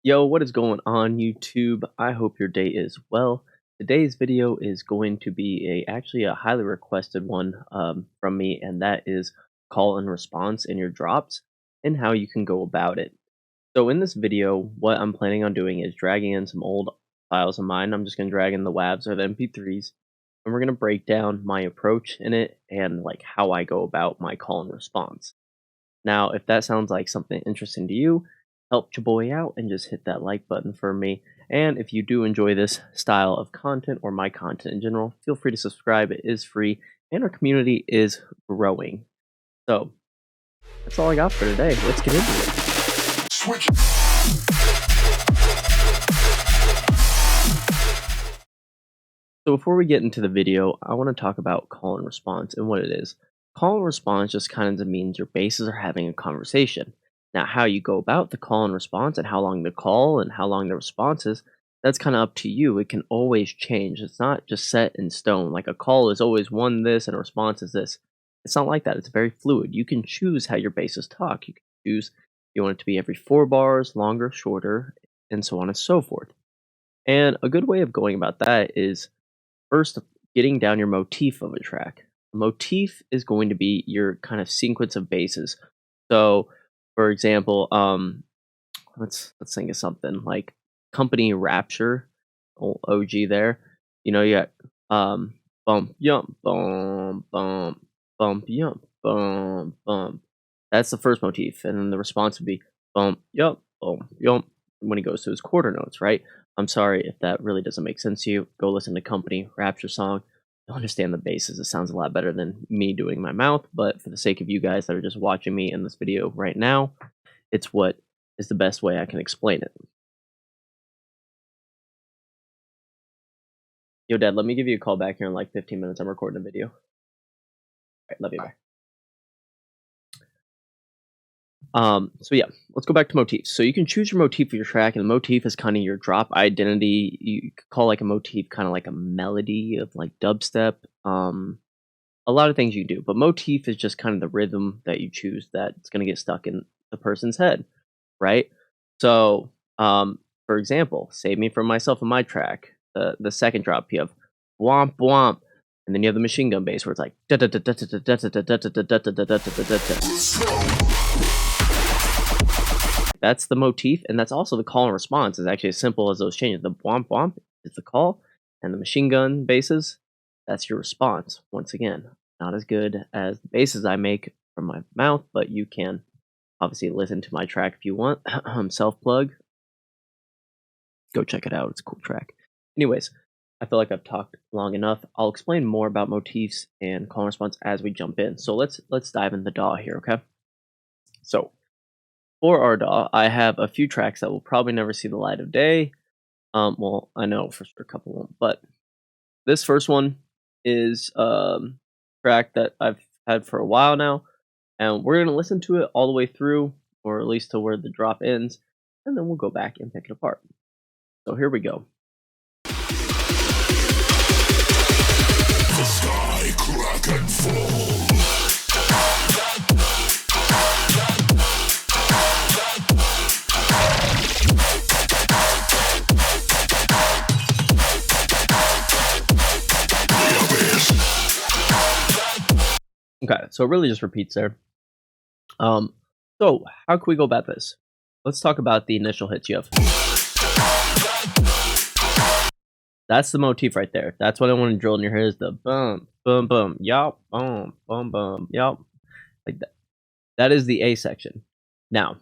Yo, what is going on YouTube? I hope your day is well. Today's video is going to be actually a highly requested one from me, and that is call and response in your drops and how you can go about it. So in this video, what I'm planning on doing is dragging in some old files of mine. I'm just going to drag in the WAVs or the MP3s, and we're going to break down my approach in it and like how I go about my call and response. Now, if that sounds like something interesting to you, help your boy out and just hit that like button for me. And if you do enjoy this style of content or my content in general, feel free to subscribe. It is free and our community is growing. So that's all I got for today. Let's get into it. Switch. So before we get into the video, I want to talk about call and response and what it is. Call and response just kind of means your bases are having a conversation. Now, how you go about the call and response and how long the call and how long the response is, that's kind of up to you. It can always change. It's not just set in stone. Like a call is always one this and a response is this. It's not like that. It's very fluid. You can choose how your bases talk. You can choose if you want it to be every 4 bars, longer, shorter, and so on and so forth. And a good way of going about that is first getting down your motif of a track. A motif is going to be your kind of sequence of bases. So, for example, let's think of something like Company Rapture, old OG there. You know, you got bump yump bump yump bump. That's the first motif, and then the response would be bump yump when he goes to his quarter notes, right? I'm sorry if that really doesn't make sense to you. Go listen to Company Rapture song. You'll understand the bases. It sounds a lot better than me doing my mouth, but for the sake of you guys that are just watching me in this video right now, it's what is the best way I can explain it. Yo, Dad, let me give you a call back here in like 15 minutes. I'm recording a video. All right, love you. Bye. So yeah, let's go back to motifs. So you can choose your motif for your track, and the motif is kind of your drop identity. You could call like a motif kind of like a melody of like dubstep. A lot of things you do, but motif is just kind of the rhythm that you choose that's going to get stuck in the person's head, right? So, for example, Save Me From Myself in my track, the second drop, you have womp womp, and then you have the machine gun bass where it's like that's the motif, and that's also the call and response. Is actually as simple as those changes. The womp womp is the call, and the machine gun basses, that's your response. Once again, not as good as the basses I make from my mouth, but you can obviously listen to my track if you want. Self plug. Go check it out. It's a cool track. Anyways, I feel like I've talked long enough. I'll explain more about motifs and call and response as we jump in. So let's dive in the DAW here, okay? So for our DAW, I have a few tracks that will probably never see the light of day. Well, I know for sure a couple won't, but this first one is track that I've had for a while now, and we're gonna listen to it all the way through, or at least to where the drop ends, and then we'll go back and pick it apart. So here we go. The sky crack and fall. Okay, so it really just repeats there. So how can we go about this? Let's talk about the initial hits you have. That's the motif right there. That's what I want to drill in your head is the bum, bum, bum, yup, bum, bum, bum, yup. Like that. That is the A section. Now,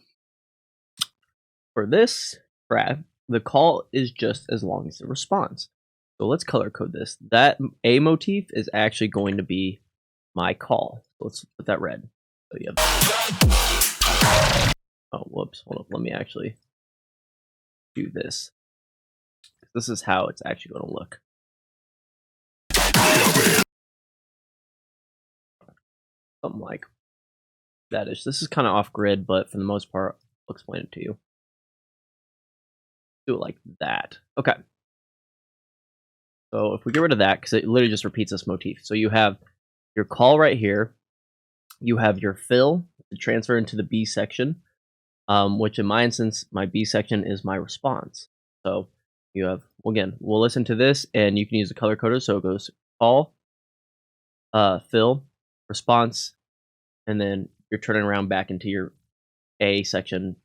for this track, the call is just as long as the response. So let's color code this. That A motif is actually going to be my call. So let's put that red. So you have... Oh, whoops. Hold up. Let me actually do this. This is how it's actually going to look. Something like that is. This is kind of off grid, but for the most part, I'll explain it to you. Do it like that. Okay. So if we get rid of that, because it literally just repeats this motif. So you have your call right here. You have your fill to transfer into the B section. which in my instance, my B section is my response. So you have, again, we'll listen to this, and you can use the color coder. So it goes call, fill, response, and then you're turning around back into your A section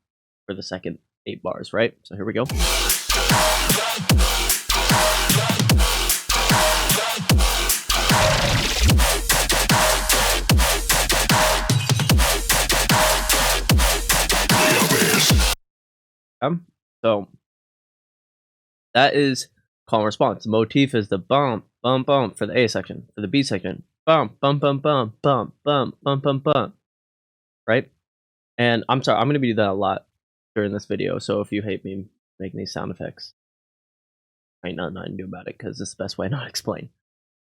for the second 8 bars, right? So here we go. So that is call and response. The motif is the bump, bump, bump for the A section. For the B section, bump, bump, bump, bump, bump, bump, bump, bump, bump. Right? And I'm sorry, I'm going to be doing that a lot during this video. So if you hate me making these sound effects, ain't nothing I can do about it, because it's the best way not to explain.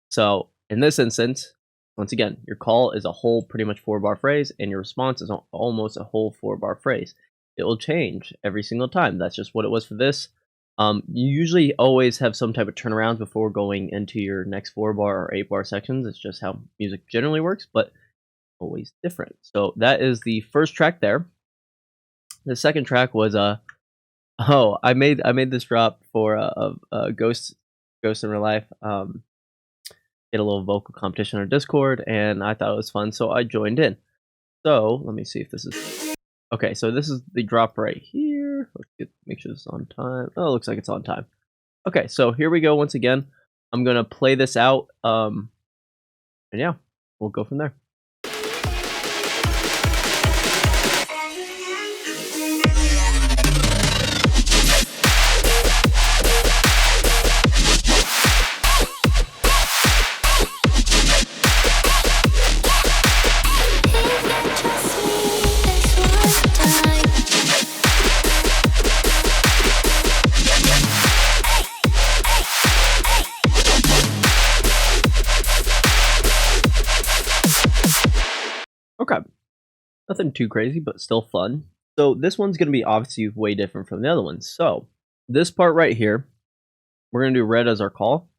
So in this instance, once again, your call is a whole pretty much 4-bar phrase, and your response is almost a whole 4-bar phrase. It will change every single time. That's just what it was for this. You usually always have some type of turnarounds before going into your next 4-bar or 8-bar sections. It's just how music generally works, but always different. So that is the first track there. The second track was I made this drop for a Ghost in Real Life. Did a little vocal competition on Discord, and I thought it was fun, so I joined in. So let me see if this is okay. So this is the drop right here. Let's make sure this is on time. Oh, it looks like it's on time. Okay, so here we go. Once again, I'm gonna play this out, and yeah, we'll go from there. Okay, nothing too crazy, but still fun. So this one's going to be obviously way different from the other ones. So this part right here, we're going to do red as our call.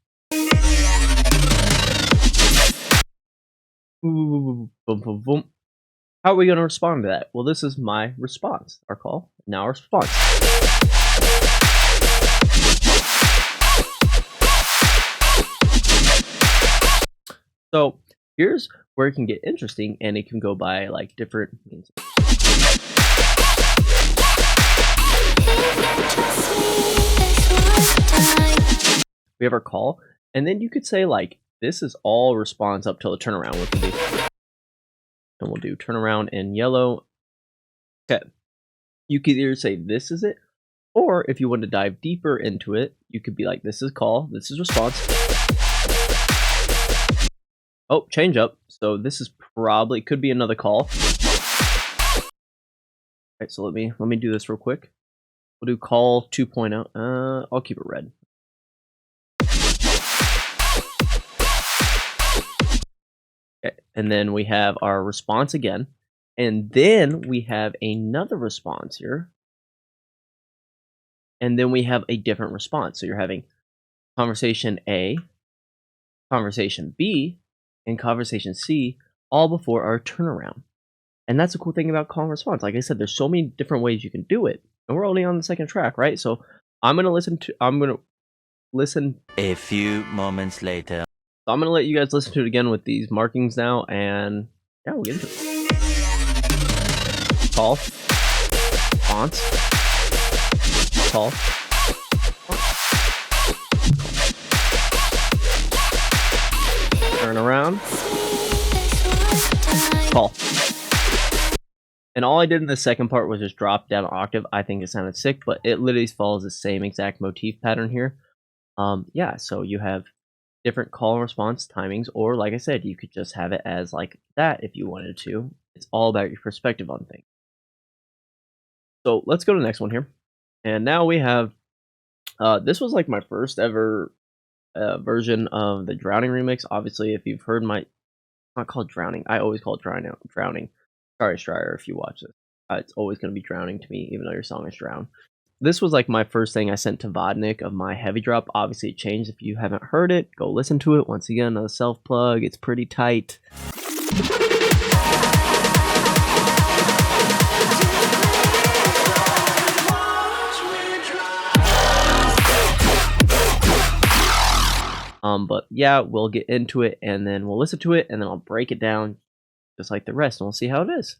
Boom, boom, boom. How are we going to respond to that? Well, this is my response, our call, now our response. So here's where it can get interesting, and it can go by like different means. We have our call, and then you could say like this is all response up till the turnaround, which would be, and we'll do turnaround in yellow. Okay, you could either say this is it, or if you want to dive deeper into it, you could be like this is call, this is response. Oh, change up. So this is probably, could be another call. Alright, so let me do this real quick. We'll do call 2.0. I'll keep it red. Okay, and then we have our response again. And then we have another response here. And then we have a different response. So you're having conversation A, conversation B, and conversation C, all before our turnaround. And that's the cool thing about call and response. Like I said, there's so many different ways you can do it. And we're only on the second track, right? So I'm gonna listen a few moments later. So I'm gonna let you guys listen to it again with these markings now, and yeah, we'll get into it. Call, response, call. Turn around. Call. And all I did in the second part was just drop down an octave. I think it sounded sick, but it literally follows the same exact motif pattern here. Yeah, so you have different call and response timings, or like I said, you could just have it as like that if you wanted to. It's all about your perspective on things. So let's go to the next one here. And now we have, this was like my first ever version of the Drowning remix. Obviously, if you've heard my, it's not called Drowning. I always call it Drowning. Sorry, Strider, if you watch this. It's always going to be Drowning to me, even though your song is Drown. This was like my first thing I sent to Vodenik of my heavy drop. Obviously, it changed. If you haven't heard it, go listen to it. Once again, a self plug. It's pretty tight. But yeah, we'll get into it and then we'll listen to it and then I'll break it down just like the rest and we'll see how it is.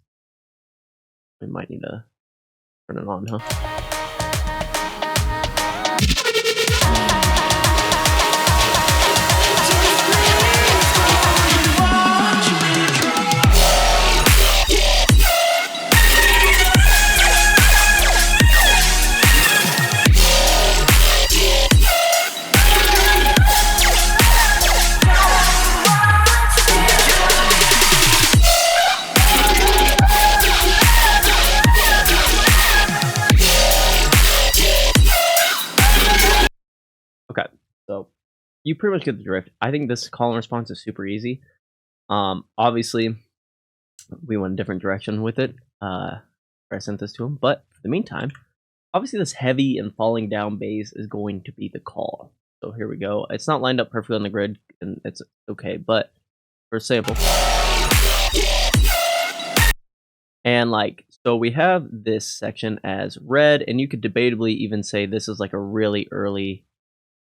We might need to turn it on, huh? Okay, so you pretty much get the drift. I think this call and response is super easy. Obviously, we went a different direction with it. I sent this to him, but for the meantime, obviously this heavy and falling down bass is going to be the call. So here we go. It's not lined up perfectly on the grid, and it's okay, but for sample. And like, so we have this section as red, and you could debatably even say this is like a really early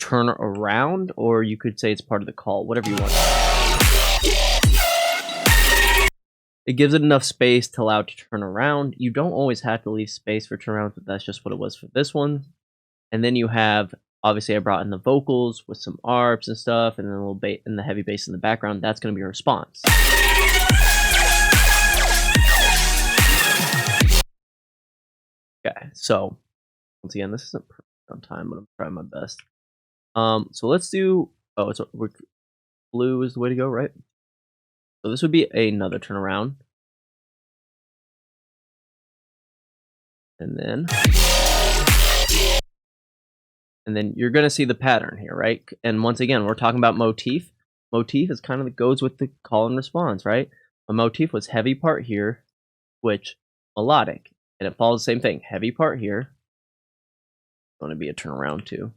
turn around, or you could say it's part of the call, whatever you want. It gives it enough space to allow it to turn around. You don't always have to leave space for turnarounds, but that's just what it was for this one. And then you have, obviously I brought in the vocals with some arps and stuff, and then a little bit in the heavy bass in the background. That's going to be a response. Okay, so once again, this isn't perfect on time, but I'm trying my best. So let's do, blue is the way to go, right? So this would be another turnaround. And then you're going to see the pattern here, right? And once again, we're talking about motif. Motif is kind of goes with the call and response, right? A motif was heavy part here, which melodic, and it follows the same thing. Heavy part here. Going to be a turnaround too.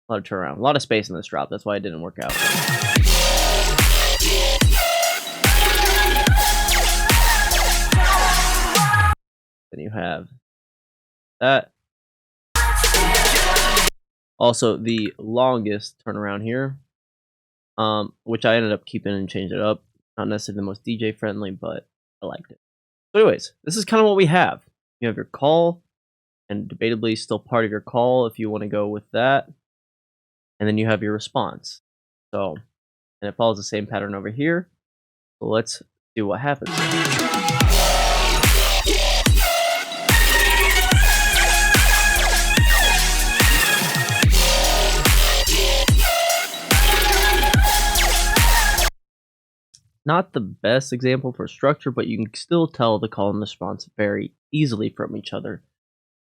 A lot of turnaround, a lot of space in this drop. That's why it didn't work out. Then you have that. Also, the longest turnaround here, which I ended up keeping and changed it up. Not necessarily the most DJ friendly, but I liked it. So anyways, this is kind of what we have. You have your call, and debatably still part of your call if you want to go with that. And then you have your response. So, and it follows the same pattern over here. So let's see what happens. Not the best example for structure, but you can still tell the call and response very easily from each other.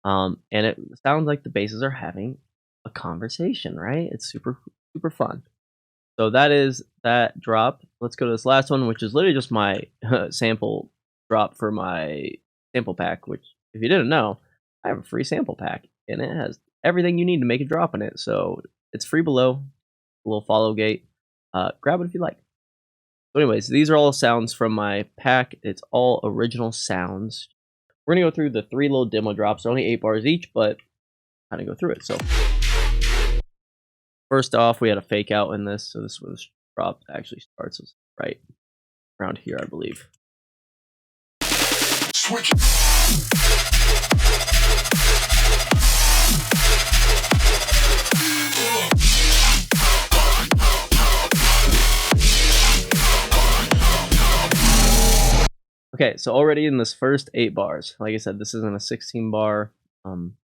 And it sounds like the basses are having a conversation, right? It's super, super fun. So that is that drop. Let's go to this last one, which is literally just my sample drop for my sample pack, which, if you didn't know, I have a free sample pack, and it has everything you need to make a drop in it. So it's free below, a little follow gate. Grab it if you like. So anyways, these are all sounds from my pack. It's all original sounds. We're going to go through the 3 little demo drops. They're only 8 bars each, but kind of go through it. So first off, we had a fake out in this. So this was drop actually starts right around here, I believe. Switch. Okay, so already in this first 8 bars, like I said, this isn't a 16 bar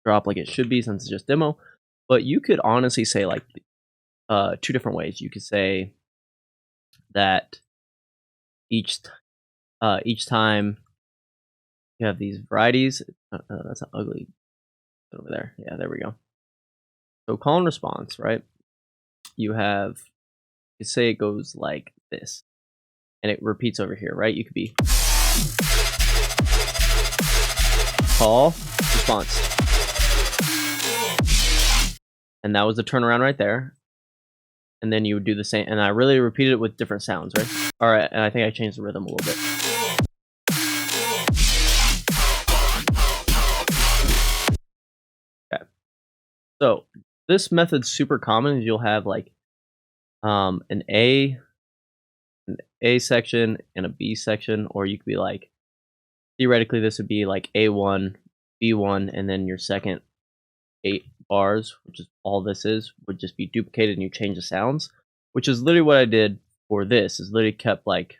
drop like it should be since it's just demo, but you could honestly say like 2 different ways. You could say that each time you have these varieties. That's an ugly over there. Yeah, there we go. So call and response, right? You could say it goes like this, and it repeats over here, right? You could be call, response. And that was the turnaround right there. And then you would do the same. And I really repeated it with different sounds, right? All right, and I think I changed the rhythm a little bit. Okay. So this method's super common. You'll have like an A section and a B section, or you could be like, theoretically, this would be like A1, B1, and then your second 8 bars, which is all this is, would just be duplicated and you change the sounds, which is literally what I did for this, is literally kept like,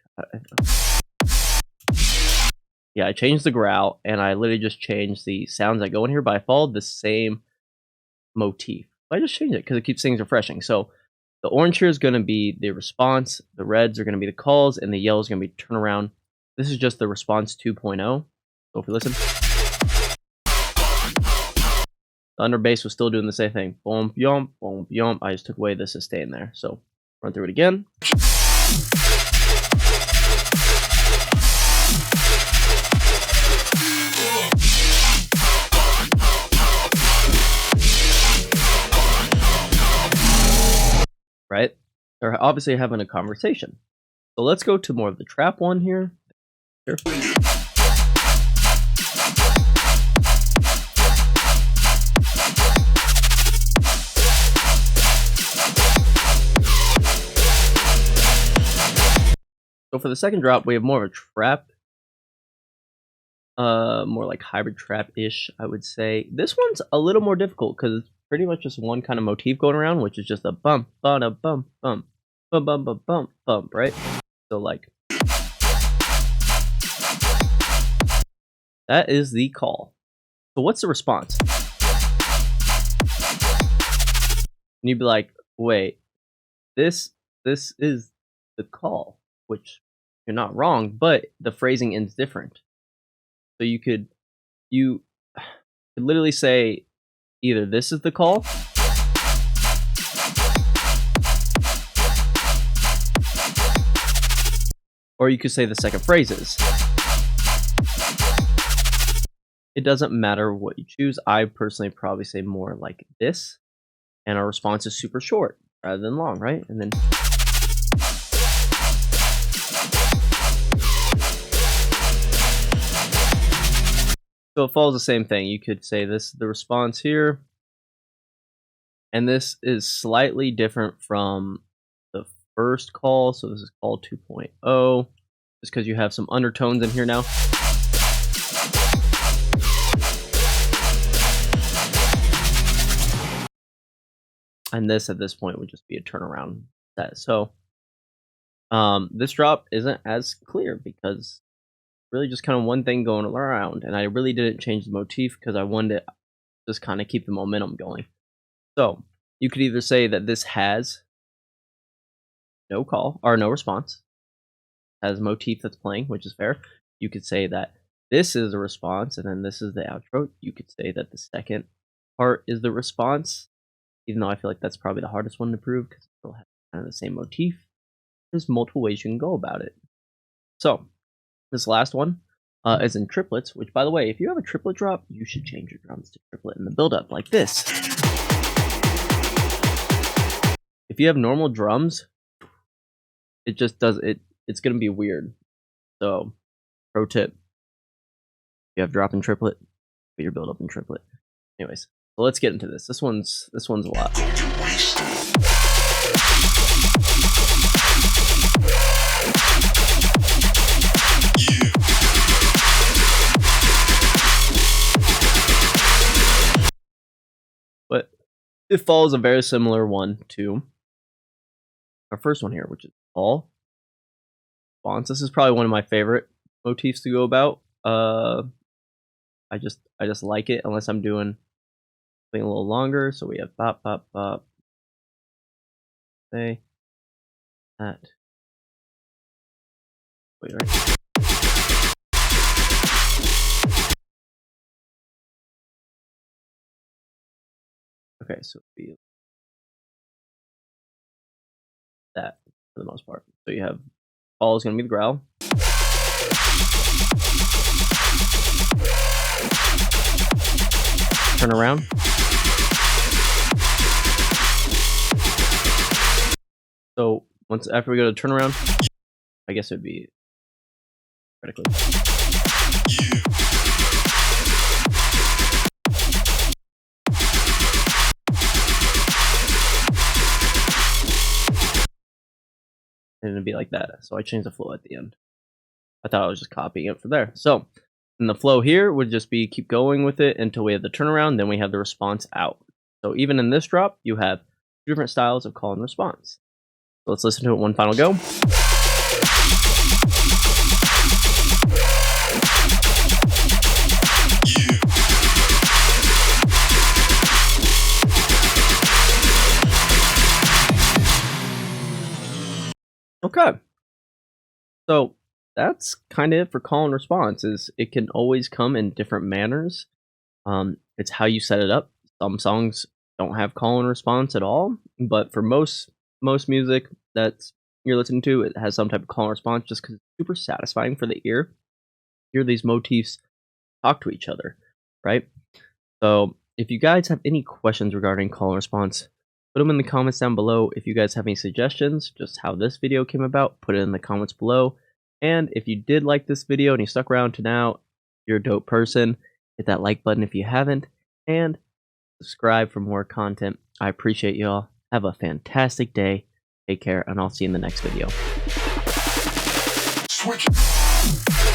yeah, I changed the growl, and I literally just changed the sounds that go in here, but I followed the same motif. I just changed it because it keeps things refreshing. So the orange here is going to be the response, the reds are going to be the calls, and the yellow is going to be turnaround. This is just the response 2.0. So if we listen, the under bass was still doing the same thing. Boom, yum, boom, yum. I just took away the sustain there. So run through it again. Right? They're obviously having a conversation. So let's go to more of the trap one here. Here. So for the second drop, we have more of a trap. More like hybrid trap-ish, I would say. This one's a little more difficult because it's pretty much just one kind of motif going around, which is just a bump, ba-da, bump, bump, bump, bump, bump, bump, bump, right? So like, that is the call. So what's the response? And you'd be like, wait, this is the call, which you're not wrong, but the phrasing ends different. So you could literally say either this is the call, or you could say the second phrases. It doesn't matter what you choose. I personally probably say more like this, and our response is super short rather than long, right? And then so it follows the same thing. You could say this is the response here, and this is slightly different from the first call. So this is call 2.0, just because you have some undertones in here now. And this at this point would just be a turnaround set. So this drop isn't as clear because really just kind of one thing going around, and I really didn't change the motif because I wanted to just kind of keep the momentum going. So you could either say that this has no call or no response, has a motif that's playing, which is fair. You could say that this is a response and then this is the outro. You could say that the second part is the response, even though I feel like that's probably the hardest one to prove because it still has kind of the same motif. There's multiple ways you can go about it. So this last one is in triplets, which, by the way, if you have a triplet drop, you should change your drums to triplet in the build-up like this. If you have normal drums, it just does it. It's going to be weird. So, pro tip: if you have drop in triplet, put your build-up in triplet. Anyways, so let's get into this. This one's a lot. But it follows a very similar one to our first one here, which is call response. This is probably one of my favorite motifs to go about. I just like it unless I'm doing something a little longer. So we have bop bop bop. Say that. Wait, right? Okay, so it'd be that for the most part. So you have all is going to be the growl. Turn around. So once after we go to turn around, I guess it would be critically. and it'd be like that. So I changed the flow at the end. I thought I was just copying it from there. So, and the flow here would just be keep going with it until we have the turnaround, then we have the response out. So even in this drop, you have two different styles of call and response. So let's listen to it one final go. Okay. So that's kind of it for call and response. Is it can always come in different manners. It's how you set it up. Some songs don't have call and response at all, but for most music that's you're listening to, it has some type of call and response just because it's super satisfying for the ear. Hear these motifs talk to each other, right? So if you guys have any questions regarding call and response, put them in the comments down below. If you guys have any suggestions, just how this video came about, put it in the comments below. And if you did like this video and you stuck around to now, you're a dope person. Hit that like button if you haven't, and subscribe for more content. I appreciate y'all. Have a fantastic day. Take care, and I'll see you in the next video. Switch.